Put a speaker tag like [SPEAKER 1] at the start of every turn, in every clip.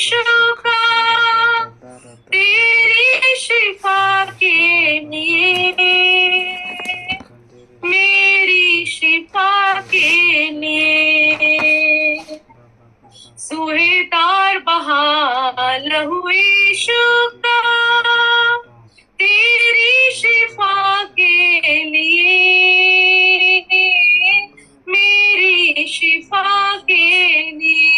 [SPEAKER 1] यीशु का, तेरी शिफा के लिए, मेरी शिफा के लिए सुहेदार बहा लहू यीशु का, तेरी शिफा के लिए, मेरी शिफा के लिए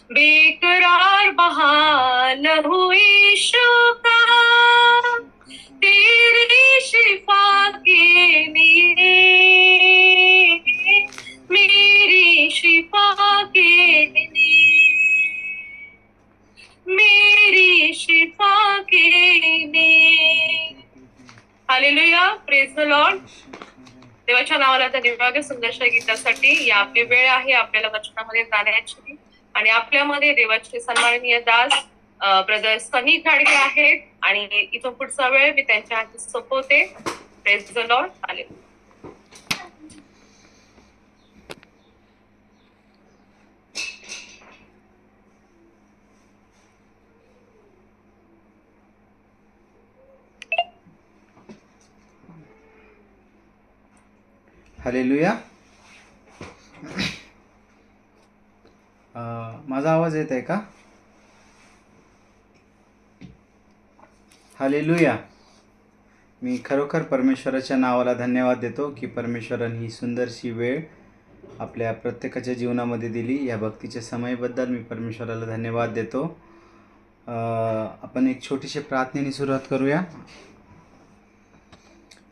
[SPEAKER 1] बेकरार बहा लहू यीशु का, तेरी शिफा के लिए, मेरी शिफा के लिए, मेरी शिफा के लिए. Hallelujah, praise the Lord. देवाच्या नावाला धन्यवाद. सुंदरशा गीतासाठी. या आपली वेळ आहे आपल्याला वचनामध्ये जाण्याची आणि आपल्यामध्ये देवाचे सन्माननीय दास ब्रदर सनी घाडगे आहेत आणि इथून पुढचा वेळ मी त्यांच्या हाती सोपवते. Praise the Lord. Hallelujah.
[SPEAKER 2] Hallelujah. माझा आवाज येत आहे का? हालेलुया. मी खरोखर परमेश्वराच्या नावाला धन्यवाद देतो की परमेश्वराने ही सुंदरशी वेळ आपल्या प्रत्येकाच्या जीवनामध्ये दिली. या भक्तीच्या समयाबद्दल मी परमेश्वराला धन्यवाद देतो. आपण एक छोटीशी प्रार्थनेने सुरुवात करूया.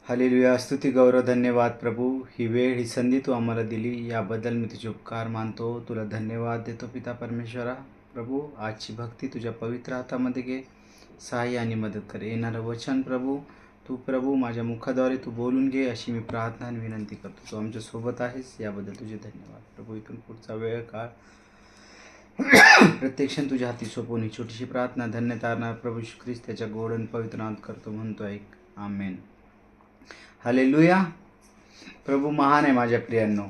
[SPEAKER 2] हालेलुया. स्तुती गौरव धन्यवाद प्रभू. ही वेळ ही संधी तू आम्हाला दिली याबद्दल मी तुझे उपकार मानतो. तुला धन्यवाद देतो पिता परमेश्वरा. प्रभू आजची भक्ती तुझ्या पवित्र हातामध्ये घे. सहाय्य आणि मदत कर. येणारं वचन प्रभू प्रभू माझ्या मुखाद्वारे तू बोलून घे अशी मी प्रार्थना आणि विनंती करतो. तू आमच्यासोबत आहेस याबद्दल तुझे धन्यवाद प्रभू. इथून पुढचा वेळ काळ प्रत्यक्षात तुझ्या हाती सोपवून ही छोटीशी प्रार्थना धन्य तारणार प्रभू श्री ख्रिस्त त्याच्या गोड आणि पवित्र नामात करतो म्हणतो ऐक. आमेन. हालेलुया. प्रभू महान आहे माझ्या प्रियांनो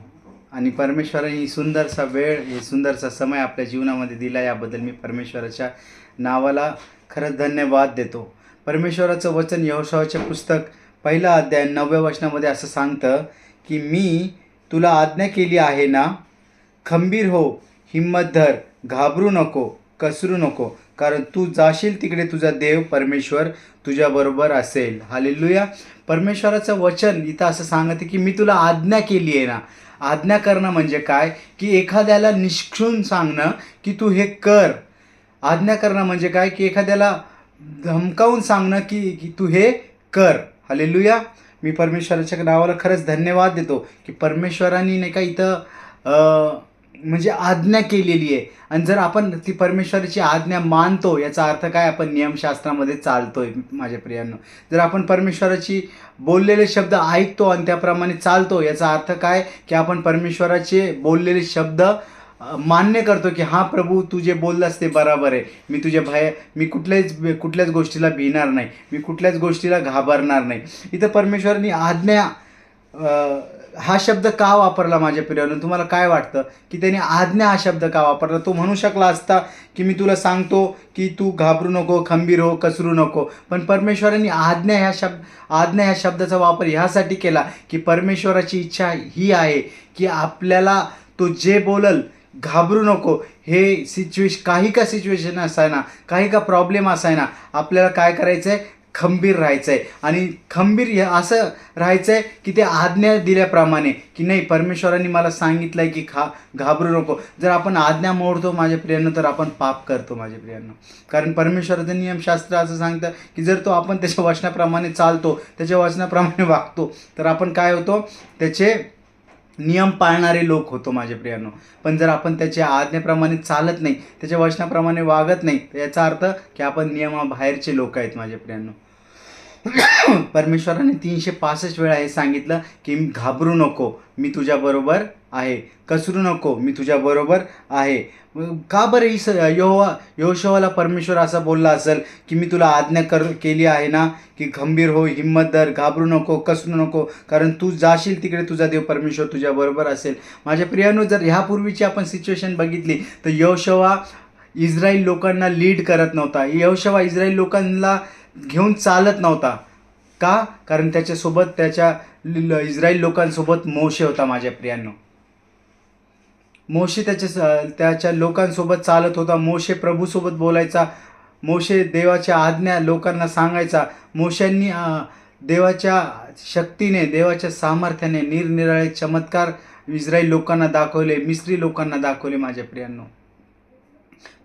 [SPEAKER 2] आणि परमेश्वराने ही सुंदरसा वेळ ही सुंदरसा समय आपल्या जीवनामध्ये दिला याबद्दल मी परमेश्वराच्या नावाला खरंच धन्यवाद देतो. परमेश्वराचं वचन यहोशूआचे पुस्तक 1 अध्याय 9व्या वचनामध्ये असं सांगतं की मी तुला आज्ञा केली आहे ना, खंबीर हो, हिम्मत धर, घाबरू नको, कसरू नको, कारण तू जाशील तिकडे तुझा देव परमेश्वर तुझ्याबरोबर असेल. हालेलुया. परमेश्वराचं वचन इथं असं सांगते की मी तुला आज्ञा केली आहे ना. आज्ञा करणं म्हणजे काय की एखाद्याला निष्ठून सांगणं की तू हे कर. आज्ञा करणं म्हणजे काय की एखाद्याला धमकावून सांगणं की तू हे कर. हालेलुया. मी परमेश्वराच्या नावाला खरंच धन्यवाद देतो की परमेश्वराने नाही का इथं म्हणजे आज्ञा केलेली आहे आणि जर आपण ती परमेश्वराची आज्ञा मानतो याचा अर्थ काय, आपण नियमशास्त्रामध्ये चालतोय. माझ्या प्रियांनो, जर आपण परमेश्वराची बोललेले शब्द ऐकतो आणि त्याप्रमाणे चालतो याचा अर्थ काय की आपण परमेश्वराचे बोललेले शब्द मान्य करतो की हां प्रभू तू जे बोललास ते बरोबर आहे. मी कुठल्याच गोष्टीला भिणार नाही, मी कुठल्याच गोष्टीला घाबरणार नाही. इथं परमेश्वराने आज्ञा हा शब्द का वापरला माझ्या प्रियांनो? तुम्हाला काय वाटतं की त्याने आज्ञा हा शब्द का वापरला? तो म्हणू शकला असता की मी तुला सांगतो की तू घाबरू नको, खंबीर हो, कसरू नको. पण परमेश्वराने आज्ञा ह्या शब्दाचा वापर ह्यासाठी केला की परमेश्वराची इच्छा ही आहे की आपल्याला तो जे बोलल घाबरू नको. हे काही का सिच्युएशन असायना, काही का प्रॉब्लेम असायना, आपल्याला काय करायचं आहे, खंबीर राहायचं आहे. आणि खंबीर हे असं राहायचं आहे की ते आज्ञा दिल्याप्रमाणे की नाही परमेश्वरांनी मला सांगितलं आहे की घाबरू नको. जर आपण आज्ञा मोडतो माझ्या प्रियांनो तर आपण पाप करतो माझ्या प्रियांनो. कारण परमेश्वराचं नियमशास्त्र असं सांगतं की जर तो आपण त्याच्या वचनाप्रमाणे चालतो, त्याच्या वचनाप्रमाणे वागतो तर आपण काय होतो, त्याचे नियम पाळणारे लोक होतो माझ्या प्रियांनो. पण जर आपण त्याच्या आज्ञेप्रमाणे चालत नाही, त्याच्या वचनाप्रमाणे वागत नाही तर याचा अर्थ की आपण नियमाबाहेरचे लोक आहेत माझ्या प्रियांनो. परमेश्वराने 365 वेळा हे सांगितलं की घाबरू नको, मी तुझ्याबरोबर आहे, कसरू नको, मी तुझ्याबरोबर आहे. का बरं यहोशुआला परमेश्वर असा बोलला असेल की मी तुला आज्ञा केली आहे ना, की खंबीर हो, हिंमत धर, घाबरू नको, कसरू नको, कारण तू जाशील तिकडे तुझा देव परमेश्वर तुझ्याबरोबर असेल. माझ्या प्रियानो, जर ह्यापूर्वीची आपण सिच्युएशन बघितली तर यहोशुआ इस्रायल लोकांना लीड करत नव्हता. यहोशुआ इस्रायल लोकांना घेऊन चालत नव्हता. का? कारण त्याच्यासोबत इस्रायल लोकांसोबत मोशे होता. माझ्या प्रियांनो, मोशे त्याच्या लोकांसोबत चालत होता. मोशे प्रभूसोबत बोलायचा. मोशे देवाच्या आज्ञा लोकांना सांगायचा. मोशांनी देवाच्या शक्तीने, देवाच्या सामर्थ्याने निरनिराळे चमत्कार इस्रायल लोकांना दाखवले, मिस्री लोकांना दाखवले. माझ्या प्रियांनो,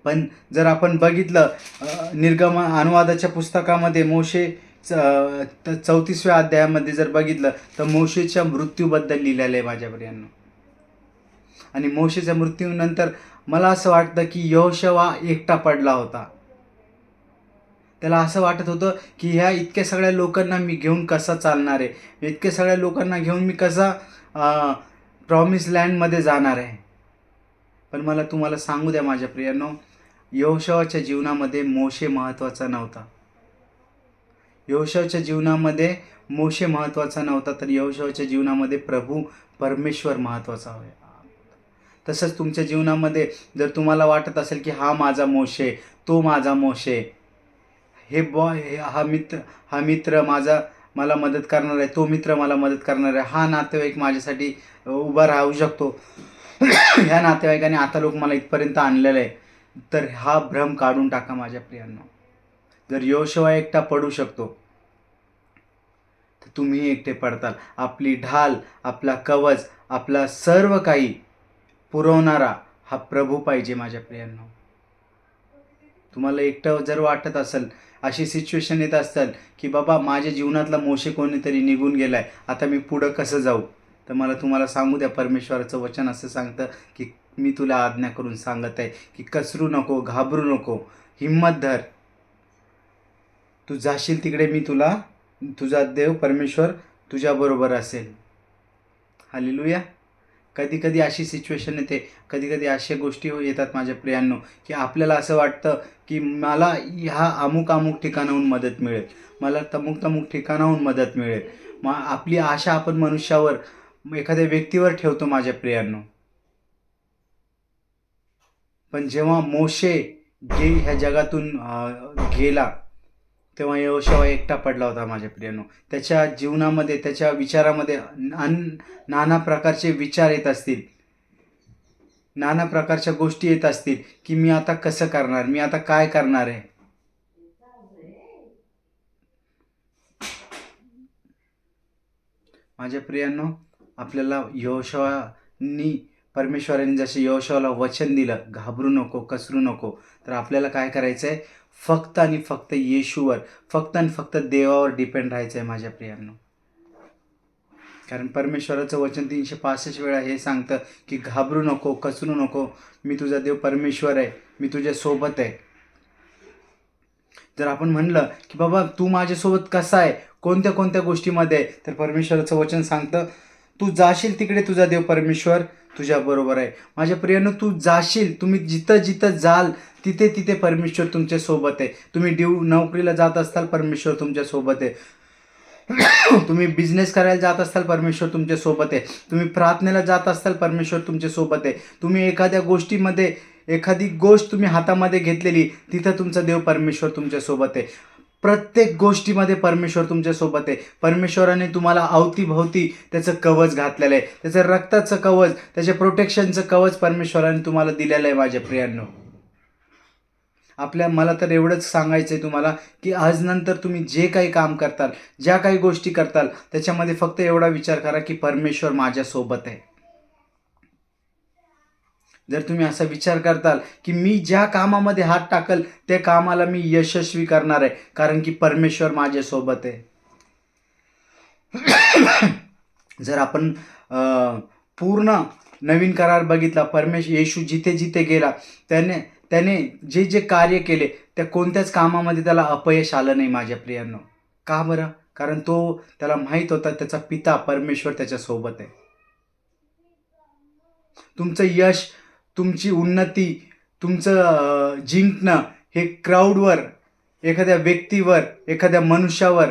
[SPEAKER 2] पण जर आपण बघितलं निर्गम अनुवादाच्या पुस्तकामध्ये मोशे 34व्या अध्यायामध्ये जर बघितलं तर मोशेच्या मृत्यूबद्दल लिहिलेलं आहे. माझ्या प्रियांनो, आणि मोशेच्या मृत्यूनंतर मला असं वाटतं की यहोशुआ एकटा पडला होता. त्याला असं वाटत होतं की ह्या इतक्या सगळ्या लोकांना मी घेऊन कसा चालणार आहे, इतक्या सगळ्या लोकांना घेऊन मी कसा प्रॉमिस लँडमध्ये जाणार आहे. पण मला तुम्हाला सांगू द्या माझ्या प्रियांनो, यहोशुआच्या जीवनामध्ये मोशे महत्त्वाचा नव्हता. यहोशुआच्या जीवनामध्ये मोशे महत्त्वाचा नव्हता, तर यहोशुआच्या जीवनामध्ये परमेश्वर महत्त्वाचा होता. तसंच तुमच्या जीवनामध्ये जर तुम्हाला वाटत असेल की हा माझा मोशे, तो माझा मोशे, हा मित्र मला मदत करणार आहे, तो मित्र मला मदत करणार आहे, हा नातेवाईक माझ्यासाठी उभा राहू शकतो, ह्या नातेवाईकाने आता लोक मला इथपर्यंत आणलेलं आहे, तर हा भ्रम काढून टाका. माझ्या प्रियांनो, जर यहोशुआ एकटा पडू शकतो तर तुम्ही एकटे पडताल. आपली ढाल, आपला कवच, आपला सर्व काही पुरवणारा हा प्रभू पाहिजे. माझ्या प्रियांनो, तुम्हाला एकटं जर वाटत असेल, अशी सिच्युएशन येत असेल की बाबा माझ्या जीवनातला मोशे कोणीतरी निघून गेलाय, आता मी पुढं कसं जाऊ, तर मला तुम्हाला सांगू द्या, परमेश्वराचं वचन असं सांगतं की मी तुला आज्ञा करून सांगत आहे की कसरू नको, घाबरू नको, हिंमत धर, तू जाशील तिकडे, मी तुझा देव परमेश्वर तुझ्याबरोबर असेल. हालेलुया. कधी कधी अशी सिच्युएशन येते, कधी कधी अशा गोष्टी येतात माझ्या प्रियांनो, की आपल्याला असं वाटतं की मला ह्या अमुक ठिकाणाहून मदत मिळेल, मला तमुक ठिकाणाहून मदत मिळेल. आपली आशा आपण मनुष्यावर, एखाद्या व्यक्तीवर ठेवतो. माझ्या प्रियांनो, पण जेव्हा मोशे ह्या जगातून गेला तेव्हा यहोशुआ एकटा पडला होता. माझ्या प्रियांनो, त्याच्या जीवनामध्ये, त्याच्या विचारामध्ये नाना प्रकारचे विचार येत असतील, नाना प्रकारच्या गोष्टी येत असतील की मी आता कसं करणार, मी आता काय करणार आहे. माझ्या प्रियांनो, आपल्याला परमेश्वराने जसे यहोशुआला वचन दिलं, घाबरू नको, कसरू नको, तर आपल्याला काय करायचं आहे, फक्त आणि फक्त येशूवर, फक्त आणि फक्त देवावर डिपेंड राहायचं आहे. माझ्या प्रियांनो, कारण परमेश्वराचं वचन 365 वेळा हे सांगतं की घाबरू नको, कसरू नको, मी तुझा देव परमेश्वर आहे, मी तुझ्या सोबत आहे. जर आपण म्हणलं की बाबा तू माझ्यासोबत कसा आहे, कोणत्या कोणत्या गोष्टीमध्ये, तर परमेश्वराचं वचन सांगतं तू जाशील तिकडे तुझा देव परमेश्वर तुझ्याबरोबर आहे. माझ्या प्रियांनो, तू जाशील, तुम्ही जिथं जिथं जाल तिथे तिथे परमेश्वर तुमच्या सोबत आहे. तुम्ही नोकरीला जात असताल, परमेश्वर तुमच्या सोबत आहे. तुम्ही बिझनेस करायला जात असताल, परमेश्वर तुमच्या सोबत आहे. तुम्ही प्रार्थनेला जात असताल, परमेश्वर तुमच्या सोबत आहे. तुम्ही एखाद्या गोष्टीमध्ये, एखादी गोष्ट तुम्ही हातामध्ये घेतलेली, तिथं तुमचा देव परमेश्वर तुमच्या सोबत आहे. प्रत्येक गोष्टीमध्ये परमेश्वर तुमच्या सोबत आहे. परमेश्वराने तुम्हाला अवतीभोवती त्याचं कवच घातलेलं आहे, त्याचं रक्ताचं कवच, त्याच्या प्रोटेक्शनचं कवच परमेश्वराने तुम्हाला दिलेलं आहे. माझ्या प्रियांनो, मला तर एवढंच सांगायचं आहे तुम्हाला की आज नंतर तुम्ही जे काही काम करताल, ज्या काही गोष्टी करताल, त्याच्यामध्ये फक्त एवढा विचार करा की परमेश्वर माझ्यासोबत आहे. जर तुम्ही असा विचार करताल की मी ज्या कामामध्ये हात टाकल त्या कामाला मी यशस्वी करणार आहे, कारण की परमेश्वर माझ्यासोबत आहे. जर आपण पूर्ण नवीन करार बघितला, येशू जिथे जिथे गेला त्याने जे जे कार्य केले त्या कोणत्याच कामामध्ये त्याला अपयश आलं नाही. माझ्या प्रियांनो, का बरं? कारण त्याला माहीत होता त्याचा पिता परमेश्वर त्याच्यासोबत आहे. तुमचं यश, तुमची उन्नती, तुमचं जिंकणं हे क्राऊडवर, एखाद्या व्यक्तीवर, एखाद्या मनुष्यावर,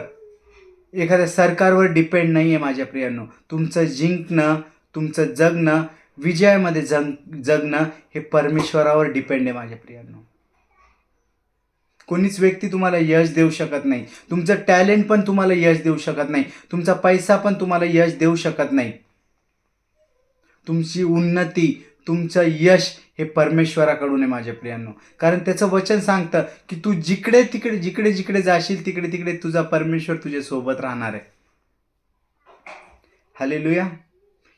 [SPEAKER 2] एखाद्या सरकारवर डिपेंड नाही आहे माझ्या प्रियांनो. तुमचं जिंकणं, तुमचं जगणं, विजयामध्ये जगणं हे परमेश्वरावर डिपेंड आहे माझ्या प्रियांनो. कोणीच व्यक्ती तुम्हाला यश देऊ शकत नाही. तुमचं टॅलेंट पण तुम्हाला यश देऊ शकत नाही. तुमचा पैसा पण तुम्हाला यश देऊ शकत नाही. तुमची उन्नती, तुमचं यश हे परमेश्वराकडून आहे माझ्या प्रियांनो. कारण त्याचं वचन सांगतं की तू जिकडे जिकडे जाशील तिकडे तुझा परमेश्वर तुझ्या सोबत राहणार आहे. हालेलुया.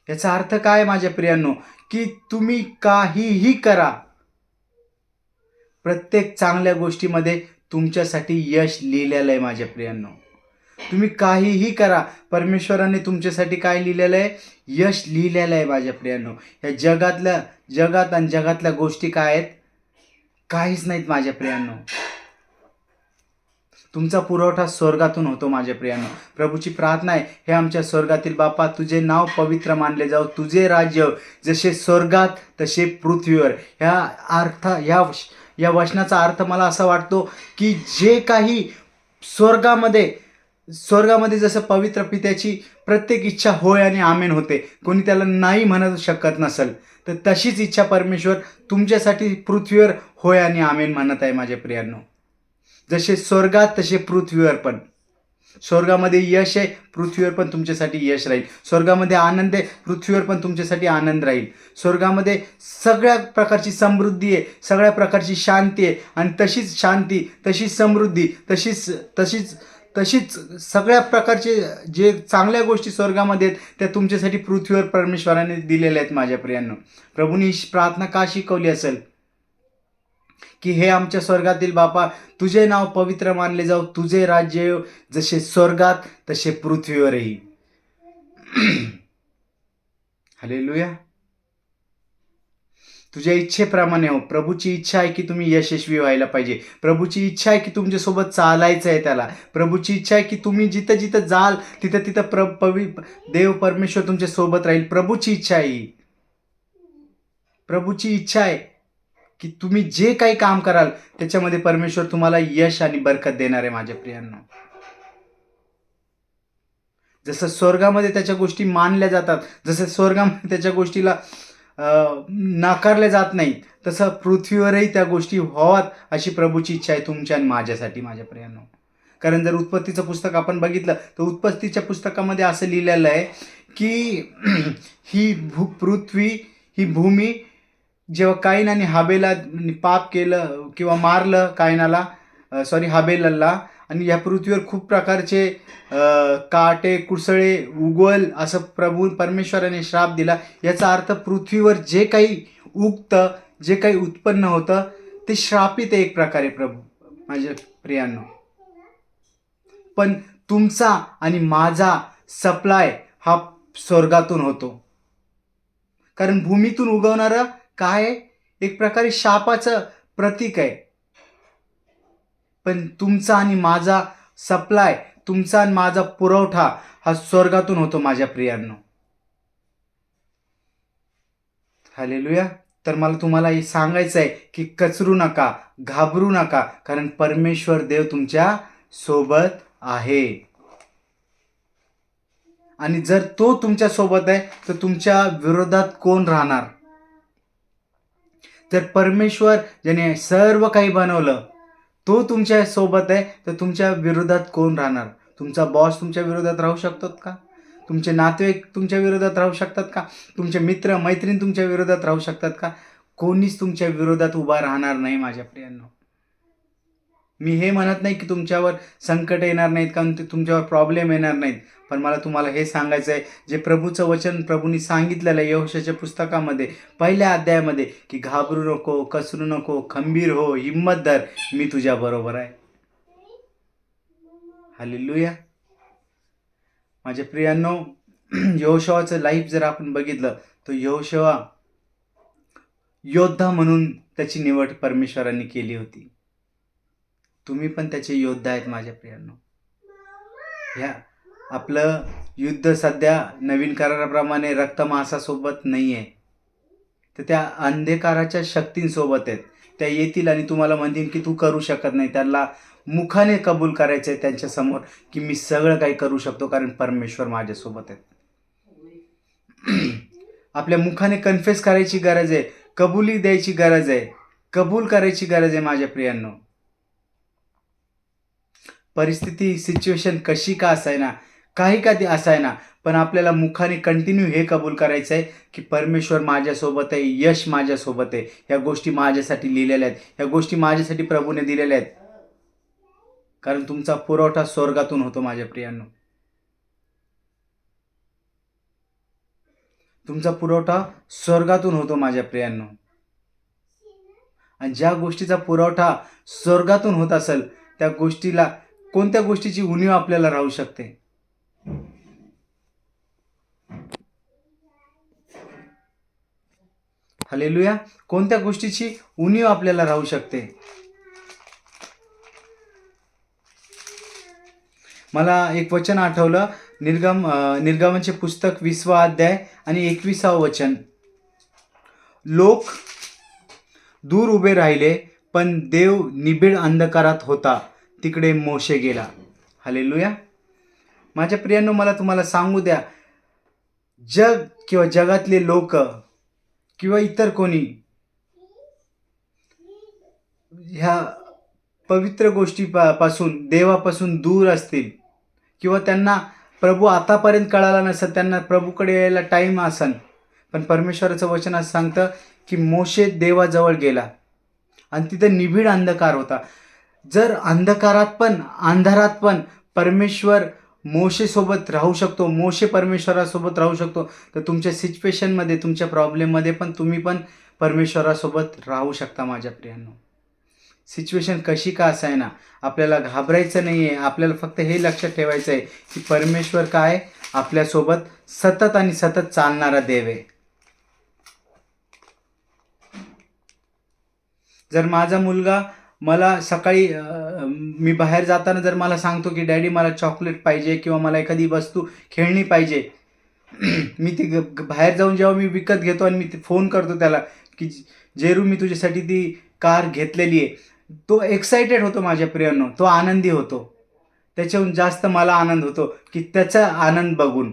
[SPEAKER 2] याचा अर्थ काय माझ्या प्रियांनो? की तुम्ही काहीही करा, प्रत्येक चांगल्या गोष्टीमध्ये तुमच्यासाठी यश लिहिलेलं आहे माझ्या प्रियांनो. तुम्ही काहीही करा, परमेश्वराने तुमच्यासाठी काय लिहिलेलं आहे? यश लिहिलेलं आहे माझ्या प्रियांनो. या जगात आणि जगातल्या गोष्टी काय आहेत? काहीच नाहीत माझ्या प्रियांनो. तुमचा पुरवठा स्वर्गातून होतो माझ्या प्रियांनो. प्रभूची प्रार्थना आहे, हे आमच्या स्वर्गातील बापा, तुझे नाव पवित्र मानले जाऊ, तुझे राज्य जसे स्वर्गात तसे पृथ्वीवर. या वचनाचा अर्थ मला असा वाटतो की जे काही स्वर्गामध्ये जसं पवित्र पित्याची प्रत्येक इच्छा होय आणि आमेन होते, कोणी त्याला नाही म्हणू शकत नसेल, तर तशीच इच्छा परमेश्वर तुमच्यासाठी पृथ्वीवर होय आणि आमेन म्हणत आहे माझ्या प्रियांनो. जसे स्वर्गात तसे पृथ्वीवर पण. स्वर्गामध्ये यश आहे, पृथ्वीवर पण तुमच्यासाठी यश राहील. स्वर्गामध्ये आनंद आहे, पृथ्वीवर पण तुमच्यासाठी आनंद राहील. स्वर्गामध्ये सगळ्या प्रकारची समृद्धी आहे, सगळ्या प्रकारची शांती आहे, आणि तशीच शांती, तशीच समृद्धी, तशीच सगळ्या प्रकारचे जे चांगल्या गोष्टी स्वर्गामध्ये आहेत त्या तुमच्यासाठी पृथ्वीवर परमेश्वराने दिलेल्या आहेत माझ्या प्रियांनो. प्रभूने ही प्रार्थना का शिकवली असेल? की हे आमच्या स्वर्गातील बापा, तुझे नाव पवित्र मानले जाऊ, तुझे राज्य येऊ, जसे स्वर्गात तसे पृथ्वीवरही. हालेलुया. तुझ्या इच्छेप्रमाणे हो. प्रभूची इच्छा आहे की तुम्ही यशस्वी व्हायला पाहिजे. प्रभूची इच्छा आहे की तुमच्यासोबत चालायचं आहे त्याला. प्रभूची इच्छा आहे की तुम्ही जिथं जाल तिथं देव परमेश्वर तुमच्या सोबत राहील. प्रभूची इच्छा आहे ही. प्रभूची इच्छा आहे की तुम्ही जे काही काम कराल त्याच्यामध्ये परमेश्वर तुम्हाला यश आणि बरकत देणार आहे माझ्या प्रियांनो. जसं स्वर्गामध्ये त्याच्या गोष्टी मानल्या जातात, जसं स्वर्गामध्ये त्याच्या गोष्टीला नाकारले जात नाही, तसं पृथ्वीवरही त्या गोष्टी व्हाव्यात अशी प्रभूची इच्छा आहे तुमच्या आणि माझ्यासाठी माझ्या प्रियांनो. कारण जर उत्पत्तीचं पुस्तक आपण बघितलं तर उत्पत्तीच्या पुस्तकामध्ये असं लिहिलेलं आहे की ही पृथ्वी, ही भूमी, जेव्हा काईन आणि हाबेला पाप केलं किंवा मारलं हाबेलला, आणि या पृथ्वीवर खूप प्रकारचे काटे, कुसळे उगवल असं परमेश्वराने श्राप दिला. याचा अर्थ पृथ्वीवर जे काही उगतं, जे काही उत्पन्न होतं ते श्रापित आहे एक प्रकारे माझ्या प्रियांनो. पण तुमचा आणि माझा सप्लाय हा स्वर्गातून होतो. कारण भूमीतून उगवणारं काय एक प्रकारे शापाचं प्रतीक आहे. पण तुमचा आणि माझा सप्लाय, तुमचा आणि माझा पुरवठा हा स्वर्गातून होतो माझ्या प्रियांनो. हालेलुया. तर मला तुम्हाला हे सांगायचं आहे की कचरू नका, घाबरू नका, कारण परमेश्वर देव तुमच्या सोबत आहे. आणि जर तो तुमच्या सोबत आहे तर तुमच्या विरोधात कोण राहणार? जर परमेश्वर ज्याने सर्व काही बनवलं तो तुमच्या सोबत आहे तर तुमच्या विरोधात कोण राहणार? तुमचा बॉस तुमच्या विरोधात राहू शकतात का? तुमचे नातेवाईक तुमच्या विरोधात राहू शकतात का? तुमचे मित्र मैत्रीण तुमच्या विरोधात राहू शकतात का? कोणीच तुमच्या विरोधात उभा राहणार नाही माझ्या प्रियांनो. मी हे म्हणत नाही की तुमच्यावर संकट येणार नाहीत, कारण तुमच्यावर प्रॉब्लेम येणार नाहीत, पण मला तुम्हाला हे सांगायचं आहे, जे प्रभूचं वचन प्रभूंनी सांगितलेलं आहे यहोशाच्या पुस्तकामध्ये 1 अध्यायामध्ये, की घाबरू नको, कचरू नको, खंबीर हो, हिम्मत धर, मी तुझ्या बरोबर आहे. हालेलुया. माझ्या प्रियांनो, यहोशुआचं लाईफ जर आपण बघितलं तर यहोशुआ योद्धा म्हणून त्याची निवड परमेश्वरांनी केली होती. तुम्ही पण त्याचे योद्धा आहेत माझ्या प्रियांनो. ह्या आपलं युद्ध सध्या नवीन कराराप्रमाणे रक्तमांसासोबत नाही आहे, तर त्या अंधकाराच्या शक्तींसोबत आहेत. त्या येतील आणि तुम्हाला म्हणतील की तू करू शकत नाही. त्यांना मुखाने कबूल करायचं आहे त्यांच्यासमोर की मी सगळं काही करू शकतो, कारण परमेश्वर माझ्यासोबत आहेत. आपल्या मुखाने कन्फेस करायची गरज आहे, कबुली द्यायची गरज आहे, कबूल करायची गरज आहे माझ्या प्रियांनो. परिस्थिती सिच्युएशन कशी का असायना, काही का ती असायना, पण आपल्याला मुखाने कंटिन्यू हे कबूल करायचं आहे की परमेश्वर माझ्यासोबत आहे, यश माझ्यासोबत आहे. ह्या गोष्टी माझ्यासाठी लिहिलेल्या आहेत, ह्या गोष्टी माझ्यासाठी प्रभूने दिलेल्या आहेत, कारण तुमचा पुरवठा स्वर्गातून होतो माझ्या प्रियांनो. तुमचा पुरवठा स्वर्गातून होतो माझ्या प्रियांनो. आणि ज्या गोष्टीचा पुरवठा स्वर्गातून होत असेल त्या गोष्टीला, कोणत्या गोष्टीची उणीव आपल्याला राहू शकते? हालेलुया. कोणत्या गोष्टीची उणीव आपल्याला राहू शकते? मला एक वचन आठवलं, निर्गमाचे पुस्तक 20वा अध्याय आणि 21वा वचन. लोक दूर उभे राहिले, पण देव निबिड अंधकारात होता, तिकडे मोशे गेला. हालेलुया. माझ्या प्रियांनो, मला तुम्हाला सांगू द्या, जग किंवा जगातले लोक किंवा इतर कोणी ह्या पवित्र गोष्टी पासून, देवापासून दूर असतील किंवा त्यांना प्रभू आतापर्यंत कळाला नसेल, त्यांना प्रभूकडे यायला टाईम असेल, पण परमेश्वराचं वचन असं सांगतं की मोशे देवाजवळ गेला आणि तिथं निबिड अंधकार होता. जर अंधारात पण परमेश्वर मोशेसोबत राहू शकतो, मोशे परमेश्वरासोबत राहू शकतो, तर तुमच्या सिच्युएशनमध्ये, तुमच्या प्रॉब्लेममध्ये पण तुम्ही पण परमेश्वरासोबत राहू शकता माझ्या प्रियांनो. सिच्युएशन कशी का असायना, आपल्याला घाबरायचं नाही आहे. आपल्याला फक्त हे लक्षात ठेवायचं आहे की परमेश्वर काय आपल्यासोबत सतत आणि सतत चालणारा देव आहे. जर माझा मुलगा मला सकाळी मी बाहेर जाताना जर मला सांगतो की डॅडी मला चॉकलेट पाहिजे किंवा मला एखादी वस्तू खेळणी पाहिजे, मी ती बाहेर जाऊन जेव्हा मी विकत घेतो आणि मी फोन करतो त्याला की जेरू मी तुझ्यासाठी ती कार घेतलेली आहे, तो एक्सायटेड होतो माझ्या प्रियांनो, तो आनंदी होतो. त्याच्याहून जास्त मला आनंद होतो की त्याचा आनंद बघून.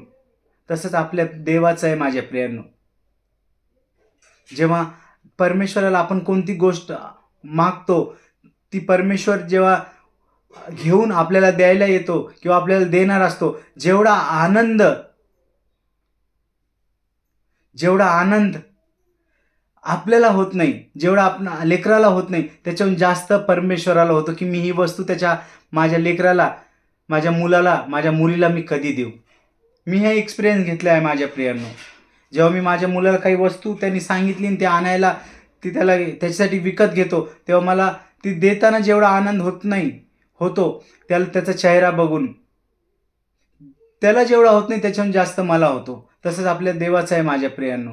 [SPEAKER 2] तसंच आपल्या देवाचं आहे माझ्या प्रियांनो. जेव्हा परमेश्वराला आपण कोणती गोष्ट मागतो, ती परमेश्वर जेव्हा घेऊन आपल्याला द्यायला येतो किंवा आपल्याला देणार असतो, जेवढा आनंद आपल्याला होत नाही, जेवढा आपण लेकराला होत नाही, त्याच्याहून जास्त परमेश्वराला होतो की मी ही वस्तू माझ्या लेकराला, माझ्या मुलाला, माझ्या मुलीला मी कधी देऊ. मी हे एक्सपिरियन्स घेतला आहे माझ्या प्रियांनो. जेव्हा मी माझ्या मुलाला काही वस्तू त्यांनी सांगितली आणि ते आणायला, ती त्याला त्याच्यासाठी विकत घेतो, तेव्हा मला ती देताना जेवढा आनंद होतो त्याचा चेहरा बघून, त्याला जेवढा होत नाही त्याच्याहून जास्त मला होतो. तसंच आपल्या देवाचं आहे माझ्या प्रियांनो.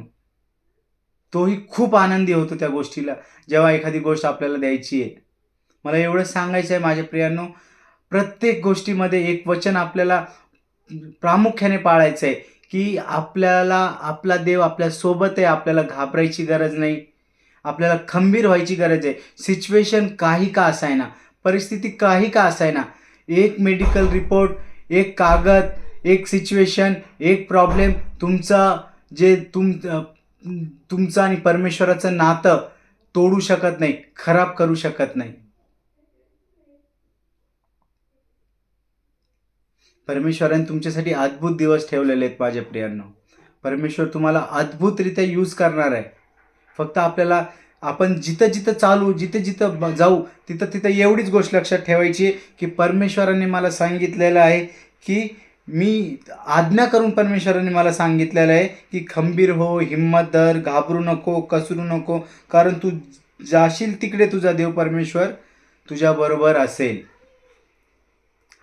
[SPEAKER 2] तोही खूप आनंदी होतो त्या गोष्टीला, जेव्हा एखादी गोष्ट आपल्याला द्यायची आहे. मला एवढंच सांगायचं आहे माझ्या प्रियांनो, प्रत्येक गोष्टीमध्ये एक वचन आपल्याला प्रामुख्याने पाळायचं आहे की आपला देव आपल्यासोबत आहे. आपल्याला घाबरायची गरज नाही, आपल्याला खंबीर व्हायची गरज आहे. सिच्युएशन काही का असायना, परिस्थिती काही का असायना, एक मेडिकल रिपोर्ट, एक कागद, एक सिच्युएशन, एक प्रॉब्लेम तुमचं आणि परमेश्वराचं नातं तोडू शकत नाही, खराब करू शकत नाही. परमेश्वराने तुमच्यासाठी अद्भुत दिवस ठेवलेले आहेत माझ्या प्रियांनो. परमेश्वर तुम्हाला अद्भुतरित्या यूज करणार आहे. फक्त आपण जिथं चालू, जिथं जाऊ, तिथं एवढीच गोष्ट लक्षात ठेवायची की परमेश्वराने मला सांगितलेलं आहे की मी आज्ञा करून परमेश्वराने मला सांगितलेलं आहे की खंबीर हो, हिम्मत धर, घाबरू नको, कसरू नको, कारण तू जाशील तिकडे तुझा देव परमेश्वर तुझ्याबरोबर असेल.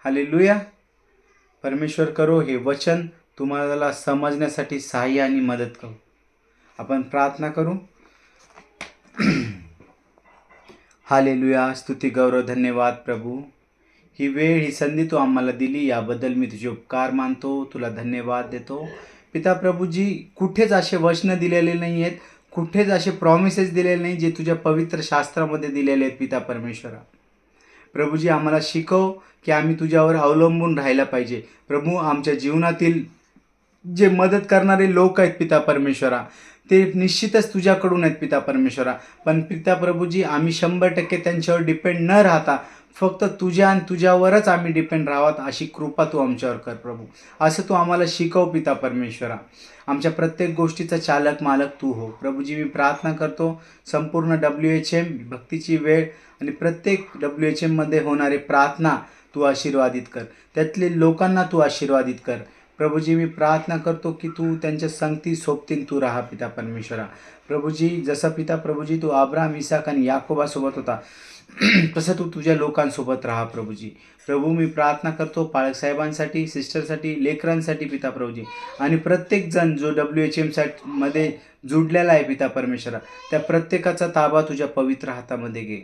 [SPEAKER 2] हालेलुया. परमेश्वर करो हे वचन तुम्हाला समजण्यासाठी सहाय्य आणि मदत करू. आपण प्रार्थना करू. हालेलुया. स्तुती, गौरव, धन्यवाद प्रभू. ही वेळ, ही संधी तू आम्हाला दिली, याबद्दल मी तुझे उपकार मानतो, तुला धन्यवाद देतो. पिता प्रभूजी, कुठेच असे वचनं दिलेले नाही आहेत, कुठेच असे प्रॉमिसेस दिलेले नाही जे तुझ्या पवित्र शास्त्रामध्ये दिलेले आहेत पिता परमेश्वरा. प्रभूजी, आम्हाला शिकव की आम्ही तुझ्यावर अवलंबून राहायला पाहिजे. प्रभू, आमच्या जीवनातील जे मदत करणारे लोक आहेत पिता परमेश्वरा, ते निश्चितच तुझ्याकडून आहेत पिता परमेश्वरा. पण पिता प्रभूजी, आम्ही 100% त्यांच्यावर डिपेंड न राहता फक्त तुझ्या आणि तुझ्यावरच आम्ही डिपेंड राहावत अशी कृपा तू आमच्यावर कर प्रभू. असं तू आम्हाला शिकव पिता परमेश्वरा. आमच्या प्रत्येक गोष्टीचा चालक मालक तू हो. प्रभूजी, मी प्रार्थना करतो संपूर्ण WHM भक्तीची वेळ आणि प्रत्येक WHMमध्ये होणारे प्रार्थना तू आशीर्वादित कर. त्यातले लोकांना तू आशीर्वादित कर. प्रभूजी, मी प्रार्थना करतो की तू त्यांच्या संगती सोबतीन तू राहा पिता परमेश्वरा. प्रभूजी, जसं पिता प्रभूजी तू अब्राहम, इसाक आणि याकोबासोबत होता तसं तू तुझ्या लोकांसोबत राहा प्रभूजी. प्रभू, मी प्रार्थना करतो पाळक साहेबांसाठी, सिस्टरसाठी, लेकरांसाठी पिता प्रभूजी, आणि प्रत्येकजण जो WHM मध्ये जुडलेला आहे पिता परमेश्वरा, त्या प्रत्येकाचा ताबा तुझ्या पवित्र हातामध्ये घे.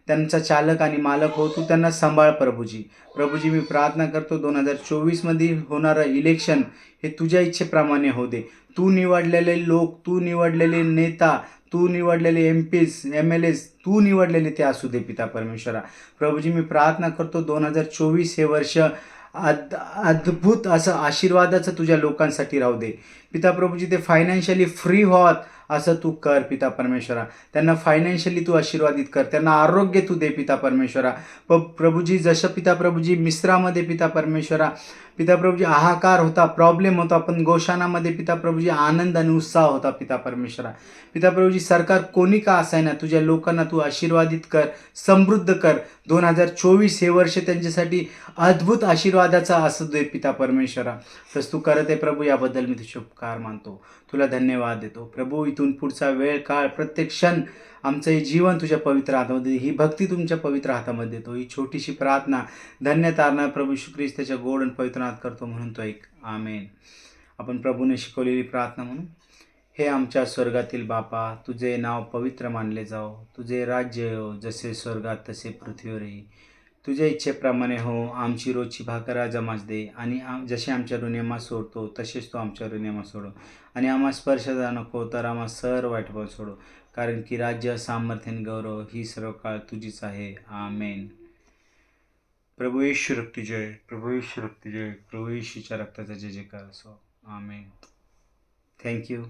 [SPEAKER 2] त्यांचा चालक आणि मालक हो, तू त्यांना सांभाळ प्रभूजी. प्रभूजी, मी प्रार्थना करतो 2024मध्ये होणारं इलेक्शन हे तुझ्या इच्छेप्रमाणे होऊ दे. तू निवडलेले लोक, तू निवडलेले नेता, तू निवडलेले MPs, MLAs, तू निवडलेले ते असू दे पिता परमेश्वरा. प्रभूजी, मी प्रार्थना करतो 2024 हे वर्ष अद्भुत असं आशीर्वादाचं तुझ्या लोकांसाठी राहू दे पिता प्रभूजी. ते फायनान्शियली फ्री व्हावत असं तू कर पिता परमेश्वरा. त्यांना फायनान्शियली तू आशीर्वादित कर, त्यांना आरोग्य तू दे पिता परमेश्वरा. प्रभूजी, जसं पिता प्रभूजी मिस्रामध्ये पिता परमेश्वरा, पिता प्रभूजी हाहाकार होता, प्रॉब्लेम होता, पण गोशानामध्ये पिता प्रभूजी आनंद आणि उत्साह होता पिता परमेश्वरा. पिता प्रभूजी, सरकार कोणी का असायना, तुझ्या लोकांना तू आशीर्वादित कर, समृद्ध कर. 2024 हे वर्ष त्यांच्यासाठी अद्भुत आशीर्वादाचा असू दे पिता परमेश्वरा. तसं तू करत आहे प्रभू, याबद्दल मी तुझे उपकार मानतो, तुला धन्यवाद देतो प्रभू. इथून पुढचा वेळ काळ, प्रत्येक क्षण आमचं हे जीवन तुझ्या पवित्र हातामध्ये, ही भक्ती तुमच्या पवित्र हातामध्ये देतो. ही छोटीशी प्रार्थना धन्य तारणा प्रभू येशू ख्रिस्त त्याच्या गोड आणि पवित्र नामात करतो म्हणून तो ऐक. आमेन. आपण प्रभूने शिकवलेली प्रार्थना म्हणून. हे आमच्या स्वर्गातील बापा, तुझे नाव पवित्र मानले जाओ, तुझे राज्य येवो, जसे स्वर्गात तसे पृथ्वीवरही. तुझ्या इच्छेप्रमाणे हो. आमची रोजची भाकर आज आम्हास दे, आणि जसे आमच्या ऋणी सोडतो तसेच तो आमच्या ऋणी सोडो, आणि आम्हा स्पर्श जा नको, तर आम्हा सर्व वाईट सोडो. कारण की राज्य, सामर्थ्य आणि गौरव ही सर्व काळ तुझीच आहे. आमेन. प्रभू येशू रक्ती जय, प्रभू येशू रक्ती जय, प्रभू येशूच्या रक्ताचा जय जयकार असो. आमेन. थँक्यू.